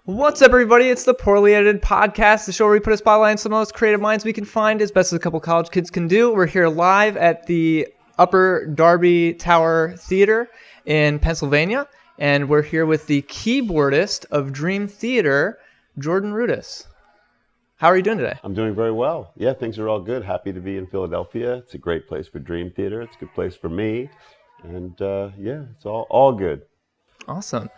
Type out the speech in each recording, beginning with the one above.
What's up, everybody? It's the Poorly Edited Podcast, the show where we put a spotlight on some of the most creative minds we can find, as best as a couple college kids can do. We're here live at the Upper Darby Tower Theater in Pennsylvania, and we're here with the keyboardist of Dream Theater, Jordan Rudess. How are you doing today? I'm doing very well. Yeah, things are all good. Happy to be in Philadelphia. It's a great place for Dream Theater. It's a good place for me. And yeah, it's all good. Awesome.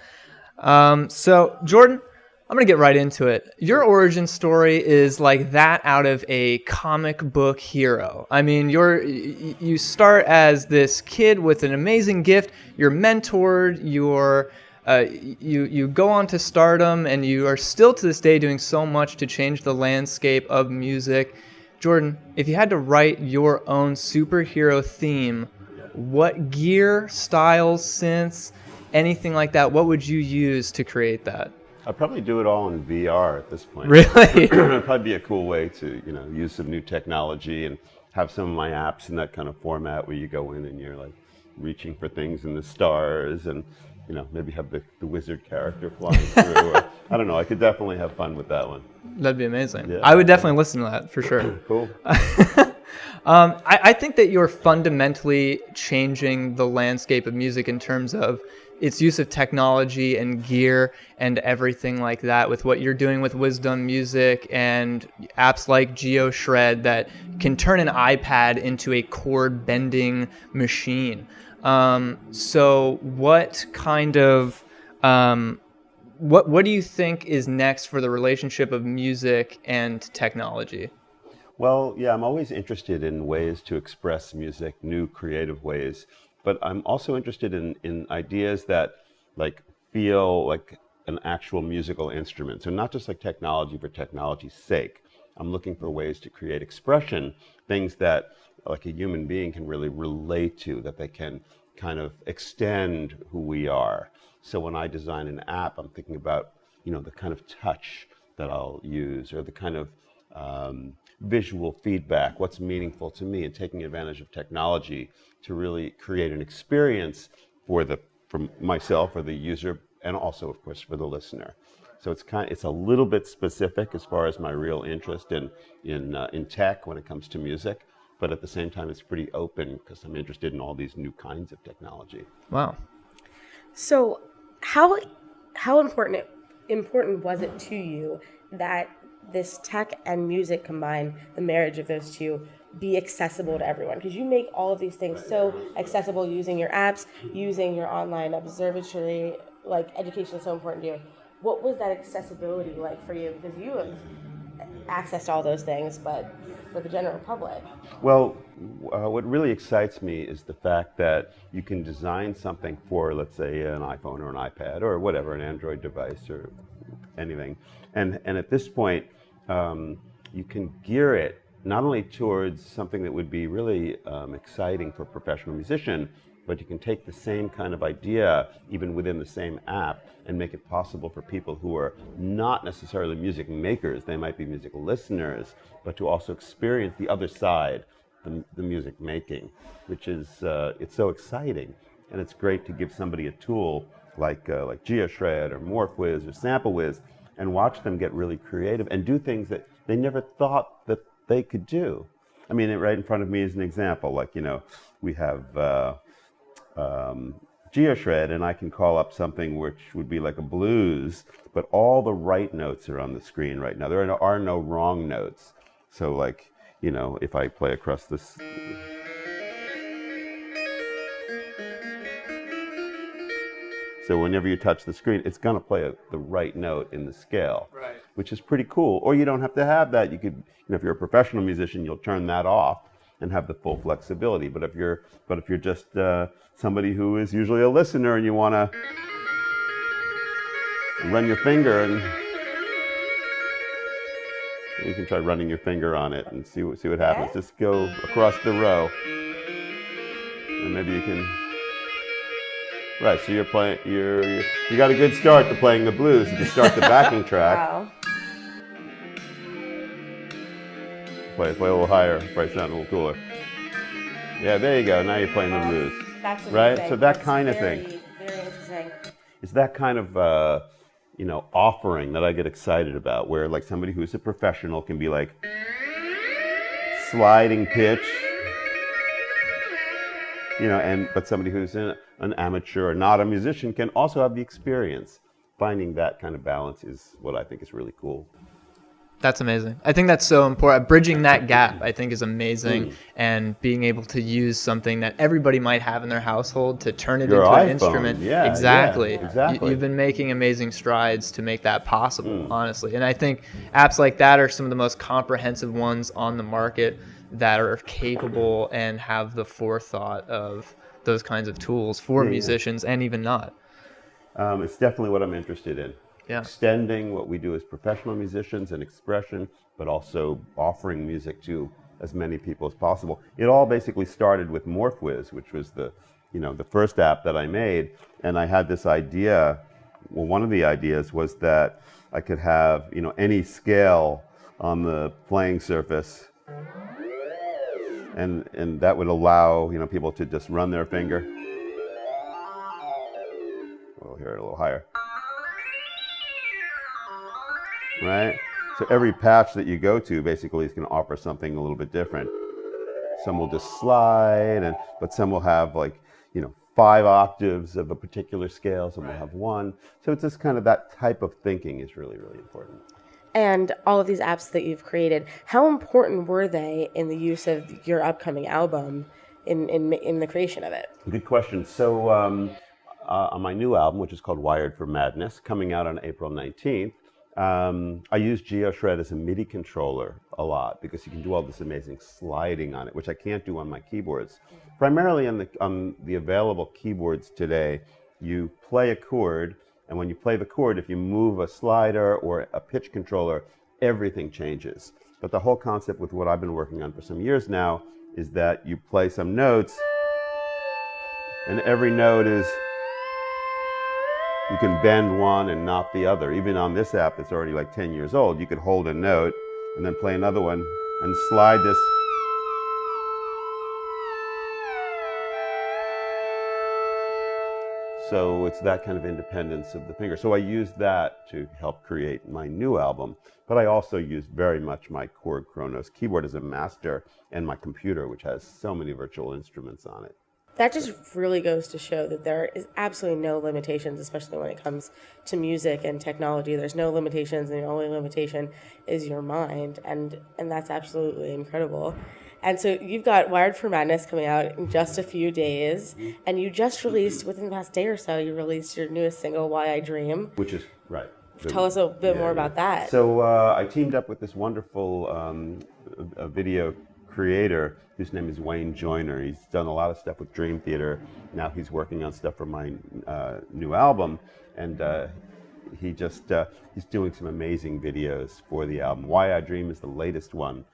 So, Jordan, I'm going to get right into it. Your origin story is like that out of a comic book hero. I mean, you start as this kid with an amazing gift. You're mentored. You go on to stardom, and you are still to this day doing so much to change the landscape of music. Jordan, if you had to write your own superhero theme, what gear, styles, synths, anything like that, what would you use to create that? I'd probably do it all in VR at this point. Really? It'd probably be a cool way to, use some new technology and have some of my apps in that kind of format where you go in and you're like reaching for things in the stars and, maybe have the wizard character flying through. I don't know. I could definitely have fun with that one. That'd be amazing. Yeah. I would definitely listen to that for sure. Cool. I think that you're fundamentally changing the landscape of music in terms of its use of technology and gear and everything like that, with what you're doing with Wizdom music and apps like Geoshred that can turn an iPad into a chord bending machine. So what kind of what do you think is next for the relationship of music and technology? Well, yeah, I'm always interested in ways to express music, new creative ways. But I'm also interested in ideas that feel like an actual musical instrument. So not just like technology for technology's sake. I'm looking for ways to create expression, things that like a human being can really relate to, that they can kind of extend who we are. So when I design an app, I'm thinking about, the kind of touch that I'll use, or the kind of visual feedback, what's meaningful to me, and taking advantage of technology to really create an experience for myself or the user, and also, of course, for the listener. So it's a little bit specific as far as my real interest in tech when it comes to music, but at the same time, it's pretty open because I'm interested in all these new kinds of technology. Wow. So how important was it to you that this tech and music combined, the marriage of those two, be accessible to everyone? Because you make all of these things so accessible using your apps, using your online observatory, education is so important to you. What was that accessibility like for you? Because you have access to all those things, but for the general public. Well, what really excites me is the fact that you can design something for, let's say, an iPhone or an iPad or whatever, an Android device or anything. And at this point, you can gear it not only towards something that would be really exciting for a professional musician, but you can take the same kind of idea, even within the same app, and make it possible for people who are not necessarily music makers, they might be music listeners, but to also experience the other side, the music making, which is, it's so exciting. And it's great to give somebody a tool like Geoshred or Morphwiz or SampleWiz, and watch them get really creative and do things that they never thought that they could do. I mean, right in front of me is an example. We have Geoshred, and I can call up something which would be like a blues, but all the right notes are on the screen right now. There are no wrong notes. So if I play across this... So whenever you touch the screen, it's going to play the right note in the scale, right, which is pretty cool. Or you don't have to have that. You could, if you're a professional musician, you'll turn that off and have the full flexibility. But if you're just somebody who is usually a listener and you want to run your finger, and you can try running your finger on it and see what happens. Just go across the row, and maybe you can. Right, so you're playing. You got a good start to playing the blues. You can start the backing track. Wow. Play a little higher. Probably sound a little cooler. Yeah, there you go. Now you're playing the blues. That's right. amazing. So that kind of thing. Very interesting. It's that kind of offering that I get excited about, where like somebody who's a professional can be like sliding pitch, but somebody who's an amateur or not a musician can also have the experience. Finding that kind of balance is what I think is really cool. That's amazing. I think that's so important. Bridging that gap, I think, is amazing. And being able to use something that everybody might have in their household to turn it into an instrument. Yeah, exactly. Yeah, exactly. You've been making amazing strides to make that possible, honestly. And I think apps like that are some of the most comprehensive ones on the market that are capable and have the forethought of those kinds of tools for musicians and even not. It's definitely what I'm interested in. Yeah. Extending what we do as professional musicians and expression, but also offering music to as many people as possible. It all basically started with Morphwiz, which was the first app that I made, and I had this idea. Well, one of the ideas was that I could have any scale on the playing surface, and that would allow people to just run their finger. We'll hear it a little higher. Right? So every patch that you go to basically is going to offer something a little bit different. Some will just slide, but some will have 5 octaves of a particular scale, some will have 1. So it's just kind of that type of thinking is really, really important. And all of these apps that you've created, how important were they in the use of your upcoming album in the creation of it? Good question. So on my new album, which is called Wired for Madness, coming out on April 19th, I use Geoshred as a MIDI controller a lot because you can do all this amazing sliding on it, which I can't do on my keyboards. Primarily on the available keyboards today, you play a chord, and when you play the chord, if you move a slider or a pitch controller, everything changes. But the whole concept with what I've been working on for some years now is that you play some notes, and every note is... You can bend one and not the other. Even on this app that's already 10 years old, you could hold a note and then play another one and slide this. So it's that kind of independence of the finger. So I used that to help create my new album, but I also used very much my Korg Kronos keyboard as a master and my computer, which has so many virtual instruments on it. That just really goes to show that there is absolutely no limitations, especially when it comes to music and technology. There's no limitations, and the only limitation is your mind, and that's absolutely incredible. And so you've got Wired for Madness coming out in just a few days, and you just released, within the past day or so, you released your newest single, Why I Dream. Which is, right. Tell us a bit more about that. So I teamed up with this wonderful video creator whose name is Wayne Joyner. He's done a lot of stuff with Dream Theater. Now he's working on stuff for my new album, and he's doing some amazing videos for the album. Why I Dream is the latest one.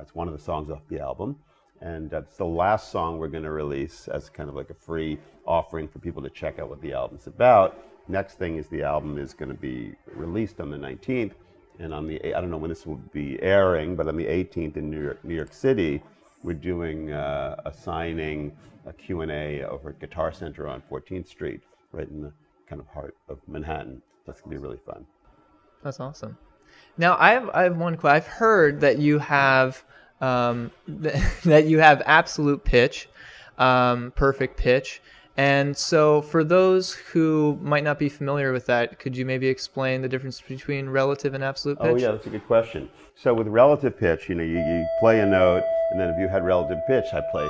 It's one of the songs off the album, and it's the last song we're going to release as kind of like a free offering for people to check out what the album's about. Next thing is the album is going to be released on the 19th, and on the, I don't know when this will be airing, but on the 18th in New York City, we're doing a signing, a Q&A over at Guitar Center on 14th Street, right in the kind of heart of Manhattan. That's going to be really fun. That's awesome. Now, I have one question. I've heard that you have absolute pitch, perfect pitch. And so for those who might not be familiar with that, could you maybe explain the difference between relative and absolute pitch? Oh, yeah, that's a good question. So with relative pitch, you play a note, and then if you had relative pitch, I play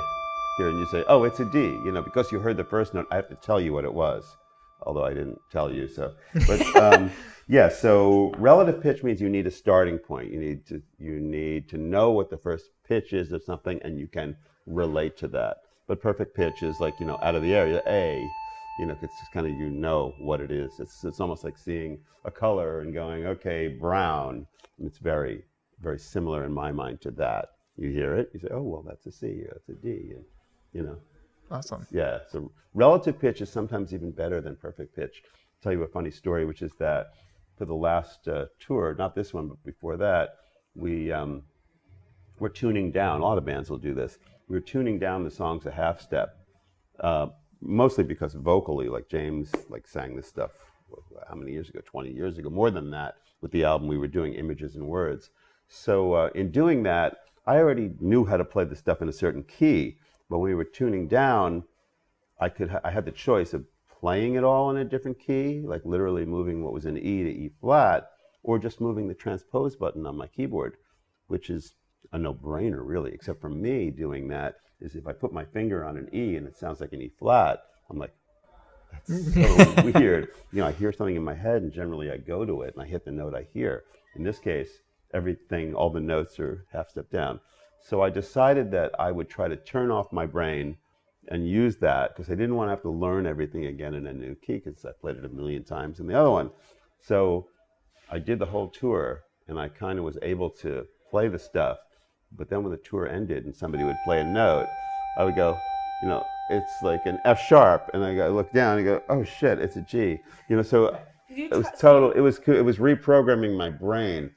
here, and you say, oh, it's a D. Because you heard the first note, I have to tell you what it was, although I didn't tell you. So, but yeah. So relative pitch means you need a starting point. You need to know what the first pitch is of something, and you can relate to that. But perfect pitch is like, out of the area, A, it's just kind of, what it is. It's almost like seeing a color and going, okay, brown. And it's very, very similar in my mind to that. You hear it, you say, oh, well, that's a C, or that's a D, and, Awesome. Yeah, so relative pitch is sometimes even better than perfect pitch. I'll tell you a funny story, which is that for the last tour, not this one, but before that, we're tuning down. A lot of bands will do this. We were tuning down the songs a half step, mostly because vocally, like James sang this stuff how many years ago? 20 years ago, more than that. With the album, we were doing Images and Words. So in doing that, I already knew how to play the stuff in a certain key. But when we were tuning down, I had the choice of playing it all in a different key, like literally moving what was in E to E flat, or just moving the transpose button on my keyboard, which is a no-brainer, really, except for me doing that is if I put my finger on an E and it sounds like an E flat, I'm like, that's so weird. You know, I hear something in my head and generally I go to it and I hit the note I hear. In this case, everything, all the notes are half step down. So I decided that I would try to turn off my brain and use that because I didn't want to have to learn everything again in a new key because I played it a million times in the other one. So I did the whole tour and I kind of was able to play the stuff. But then when the tour ended and somebody would play a note, I would go, you know, it's like an F sharp, and I look down and go, oh shit, it's a G. You know, so it was total. It was reprogramming my brain.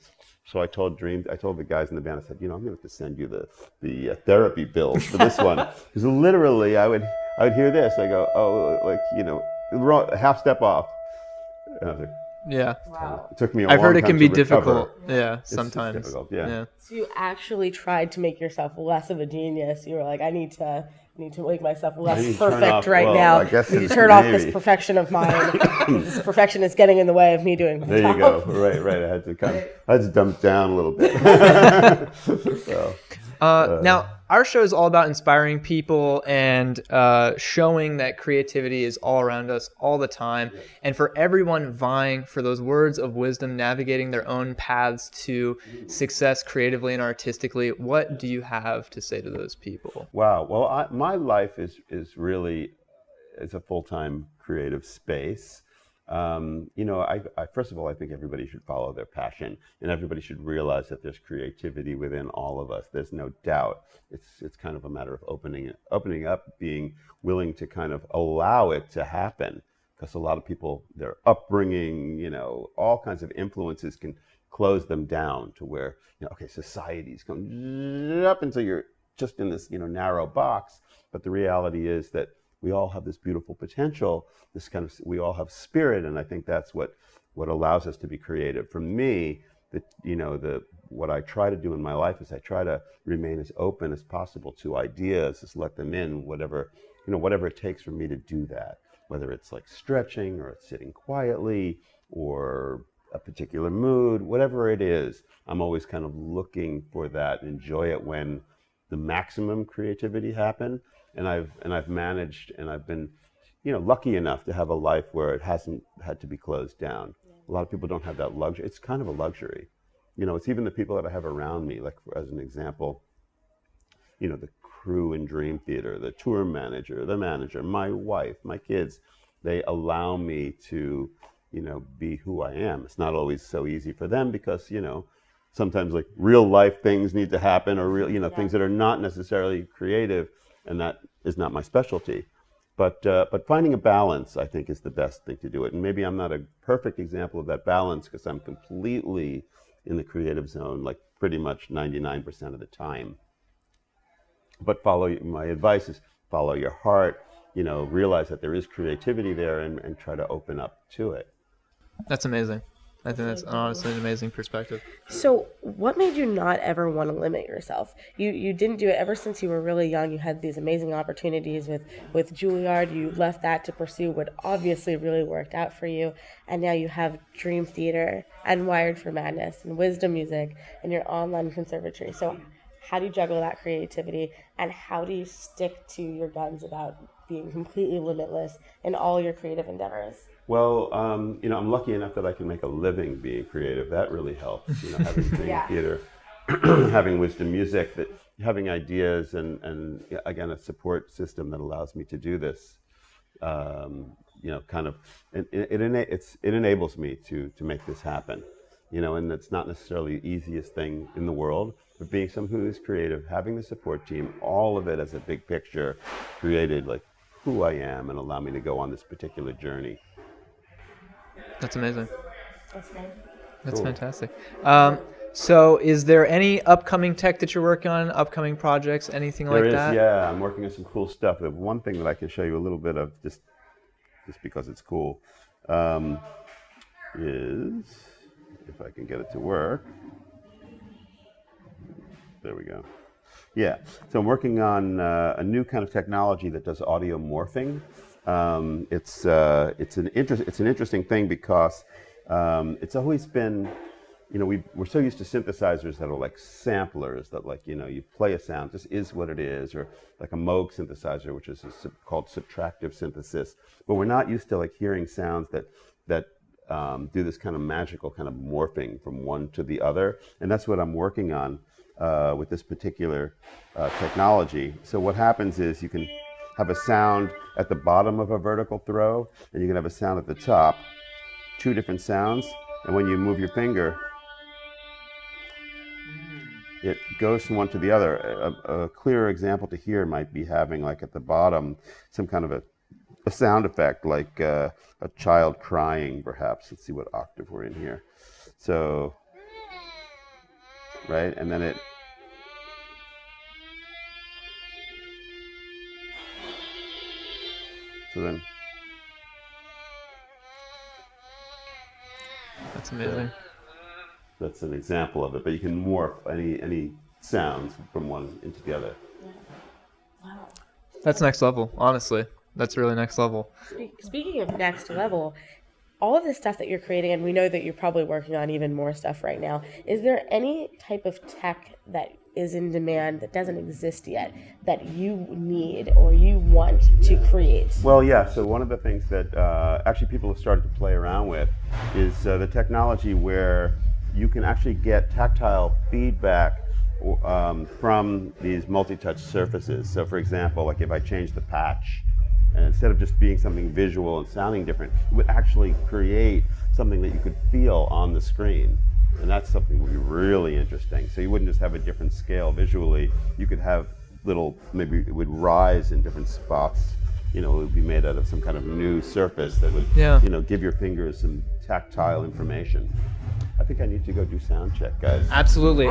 So I told the guys in the band, I said, you know, I'm going to have to send you the therapy bills for this one because literally I would hear this, I go, oh, like, you know, a half step off. And I was like, yeah. Wow. It took me a I've long heard it time can be to recover. difficult. Yeah, sometimes. It's difficult, yeah. So you actually tried to make yourself less of a genius. You were like, I need to make myself less perfect now. I guess I need to turn off this perfection of mine. This perfection is getting in the way of me doing my job. There you go. Right. I had to dump down a little bit. So, now, our show is all about inspiring people and showing that creativity is all around us all the time. And for everyone vying for those words of wisdom, navigating their own paths to success creatively and artistically, what do you have to say to those people? wow. Well, my life is really a full-time creative space. You know, I first of all, I think everybody should follow their passion, and everybody should realize that there's creativity within all of us. There's no doubt. It's kind of a matter of opening up, being willing to kind of allow it to happen. Because a lot of people, their upbringing, you know, all kinds of influences can close them down to where, you know, okay, society's going up until you're just in this, you know, narrow box. But the reality is that we all have this beautiful potential, we all have spirit, and I think that's what allows us to be creative. For me, what I try to do in my life is I try to remain as open as possible to ideas, just let them in, whatever it takes for me to do that, whether it's like stretching or it's sitting quietly or a particular mood, whatever it is, I'm always kind of looking for that, enjoy it when the maximum creativity happen. And I've managed, and I've been, you know, lucky enough to have a life where it hasn't had to be closed down. A lot of people don't have that luxury. It's kind of a luxury. You know, it's even the people that I have around me, like as an example, you know, the crew in Dream Theater, the tour manager, the manager, my wife, my kids, they allow me to, you know, be who I am. It's not always so easy for them because, you know, sometimes like real life things need to happen, or real, you know, things that are not necessarily creative. And that is not my specialty. But finding a balance, I think, is the best thing to do it. And maybe I'm not a perfect example of that balance because I'm completely in the creative zone, like pretty much 99% of the time. But my advice is follow your heart, you know, realize that there is creativity there and try to open up to it. That's amazing. I think that's honestly an amazing perspective. So what made you not ever want to limit yourself? You didn't do it ever since you were really young. You had these amazing opportunities with Juilliard. You left that to pursue what obviously really worked out for you. And now you have Dream Theater and Wired for Madness and Wizdom Music and your Online Conservatory. So how do you juggle that creativity, and how do you stick to your guns about being completely limitless in all your creative endeavors? Well, you know, I'm lucky enough that I can make a living being creative. That really helps, you know, having Dream Theater, having Wizdom Music, that having ideas and again, a support system that allows me to do this. You know, kind of, it enables me to make this happen, you know, and it's not necessarily the easiest thing in the world, but being someone who is creative, having the support team, all of it as a big picture created like who I am and allow me to go on this particular journey. That's amazing. That's great. That's Cool. Fantastic. So is there any upcoming tech that you're working on, upcoming projects, anything like that? There is, yeah. I'm working on some cool stuff. The one thing that I can show you a little bit of, just because it's cool, is, if I can get it to work. There we go. Yeah, so I'm working on a new kind of technology that does audio morphing. It's an interesting thing because it's always been, we're so used to synthesizers that are like samplers that, like, you play a sound, this is what it is, or like a Moog synthesizer, which is called subtractive synthesis. But we're not used to like hearing sounds that do this kind of magical kind of morphing from one to the other, and that's what I'm working on with this particular technology. So what happens is you can have a sound at the bottom of a vertical throw, and you can have a sound at the top, two different sounds, and when you move your finger, it goes from one to the other. A clearer example to hear might be having, like, at the bottom, some kind of a sound effect, like a child crying, perhaps. Let's see what octave we're in here. So, right, and then so then. That's amazing. That's an example of it, but you can morph any sounds from one into the other. Wow. That's next level, honestly. That's really next level. Speaking of next level, all of the stuff that you're creating, and we know that you're probably working on even more stuff right now, is there any type of tech that is in demand that doesn't exist yet that you need or you want to create? Well, yeah, so one of the things that actually people have started to play around with is the technology where you can actually get tactile feedback from these multi-touch surfaces. So for example, like if I change the patch, and instead of just being something visual and sounding different, it would actually create something that you could feel on the screen. And that's something that would be really interesting. So you wouldn't just have a different scale visually, you could have little, maybe it would rise in different spots. It would be made out of some kind of new surface that would, give your fingers some tactile information. I think I need to go do sound check, guys. Absolutely.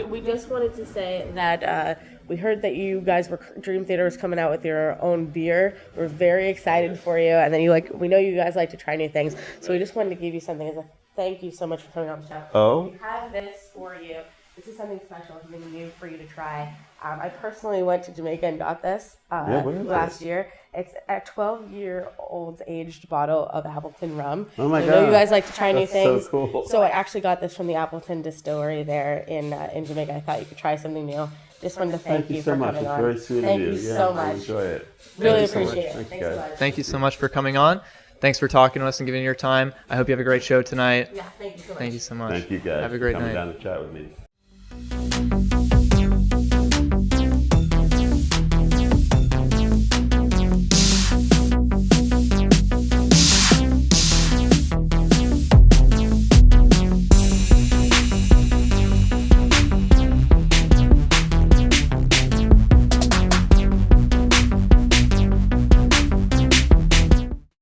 We just wanted to say that we heard that you guys Dream Theater was coming out with your own beer. We're very excited for you, and then we know you guys like to try new things, so we just wanted to give you something as a thank you so much for coming on the show. Oh. We have this for you. This is something special, something new for you to try. I personally went to Jamaica and got this last year. It's a 12-year-old aged bottle of Appleton rum. Oh my God. I know you guys like to try new things. So cool. So I actually got this from the Appleton distillery there in Jamaica. I thought you could try something new. Just wanted to thank you so for much. coming It's on. very sweet Thank of you. you so much. I enjoy it. Really you so appreciate much. it. Thanks, Thanks so guys. much. Thank you so much for coming on. Thanks for talking to us and giving your time. I hope you have a great show tonight. Yeah, thank you so much. Thank you so much. Thank you, guys. Have a great for coming night. down to chat with me.